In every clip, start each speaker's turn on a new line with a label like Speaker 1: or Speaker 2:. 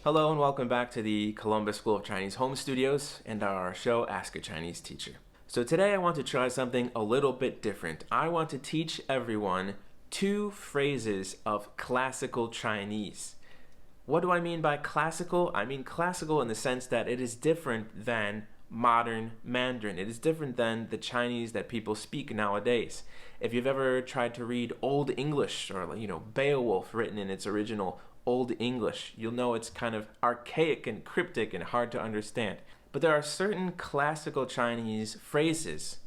Speaker 1: Hello and welcome back to the Columbus School of Chinese Home Studios and our show Ask a Chinese Teacher. So today I want to try something a little bit different. I want to teach everyone two phrases of classical Chinese. What do I mean by classical? I mean classical in the sense that it is different than modern Mandarin. It is different than the Chinese that people speak nowadays. If you've ever tried to read Old English or Beowulf written in its original Old English, you'll know it's kind of archaic and cryptic and hard to understand. But there are certain classical Chinese phrases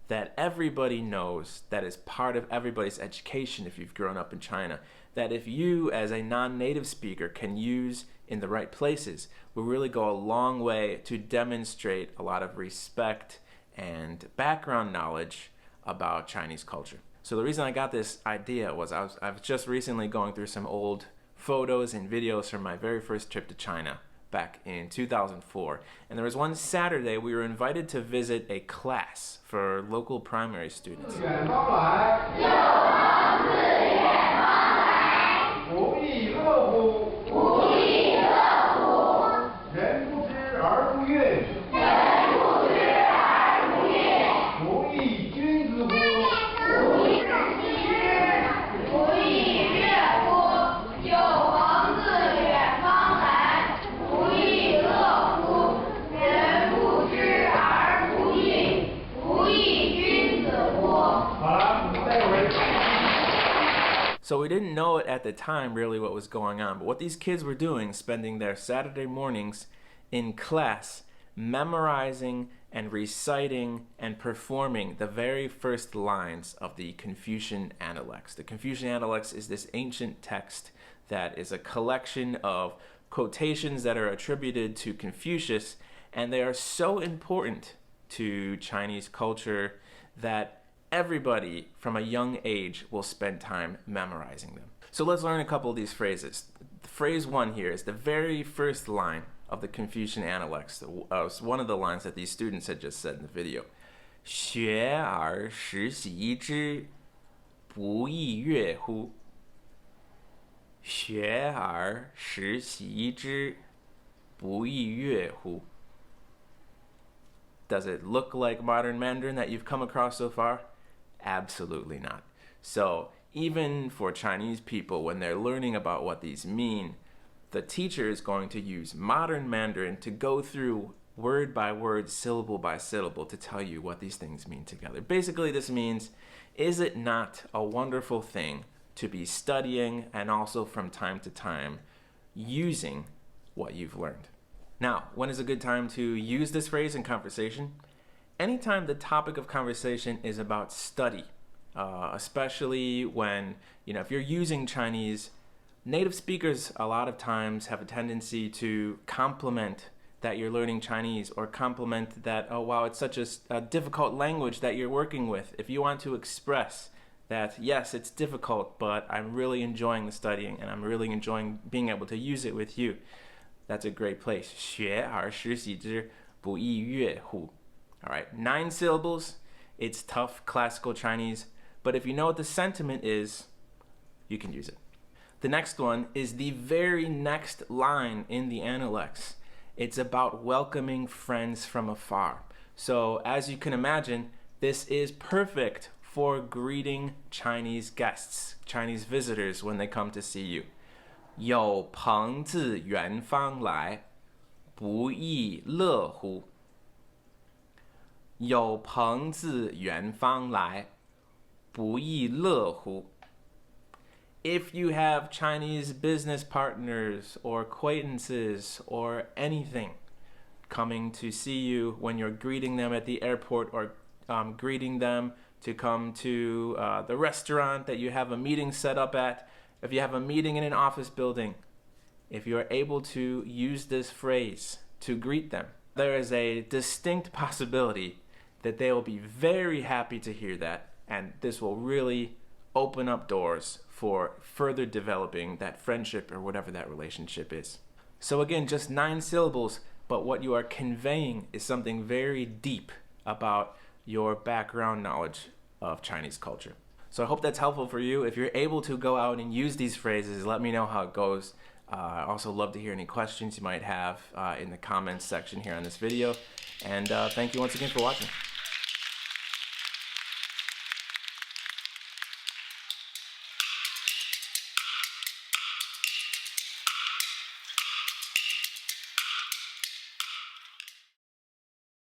Speaker 1: that everybody knows, that is part of everybody's education if you've grown up in China, that if you as a non-native speaker can use in the right places, will really go a long way to demonstrate a lot of respect and background knowledge about Chinese culture. So the reason I got this idea was I was just recently going through some old photos and videos from my very first trip to China back in 2004. And there was one Saturday we were invited to visit a class for local primary students. So we didn't know it at the time really what was going on, but what these kids were doing, spending their Saturday mornings in class, memorizing and reciting and performing the very first lines of the Confucian Analects. The Confucian Analects is this ancient text that is a collection of quotations that are attributed to Confucius, and they are so important to Chinese culture that everybody from a young age will spend time memorizing them. So let's learn a couple of these phrases. Phrase one here is the very first line of the Confucian Analects. One of the lines that these students had just said in the video. 学而时习之，不亦说乎？学而时习之，不亦说乎？ Does it look like modern Mandarin that you've come across so far? Absolutely not. So even for Chinese people, when they're learning about what these mean, the teacher is going to use modern Mandarin to go through word by word, syllable by syllable to tell you what these things mean together. Basically, this means, is it not a wonderful thing to be studying and also from time to time using what you've learned? Now, when is a good time to use this phrase in conversation? Anytime the topic of conversation is about study, especially when, if you're using Chinese, native speakers a lot of times have a tendency to compliment that you're learning Chinese or compliment that, oh wow, it's such a difficult language that you're working with. If you want to express that, yes, it's difficult, but I'm really enjoying the studying and I'm really enjoying being able to use it with you, that's a great place. 学而时习之，不亦说乎? All right, 9 syllables. It's tough classical Chinese, but if you know what the sentiment is, you can use it. The next one is the very next line in the Analects. It's about welcoming friends from afar. So as you can imagine, this is perfect for greeting Chinese guests, Chinese visitors when they come to see you. 有朋自远方来，不亦乐乎？有朋自远方来，不亦乐乎？ If you have Chinese business partners or acquaintances or anything coming to see you when you're greeting them at the airport or greeting them to come to the restaurant that you have a meeting set up at, if you have a meeting in an office building, if you're able to use this phrase to greet them, there is a distinct possibility that they will be very happy to hear that, and this will really open up doors for further developing that friendship or whatever that relationship is. So again, just 9 syllables, but what you are conveying is something very deep about your background knowledge of Chinese culture. So I hope that's helpful for you. If you're able to go out and use these phrases, let me know how it goes. I also love to hear any questions you might have in the comments section here on this video. And thank you once again for watching.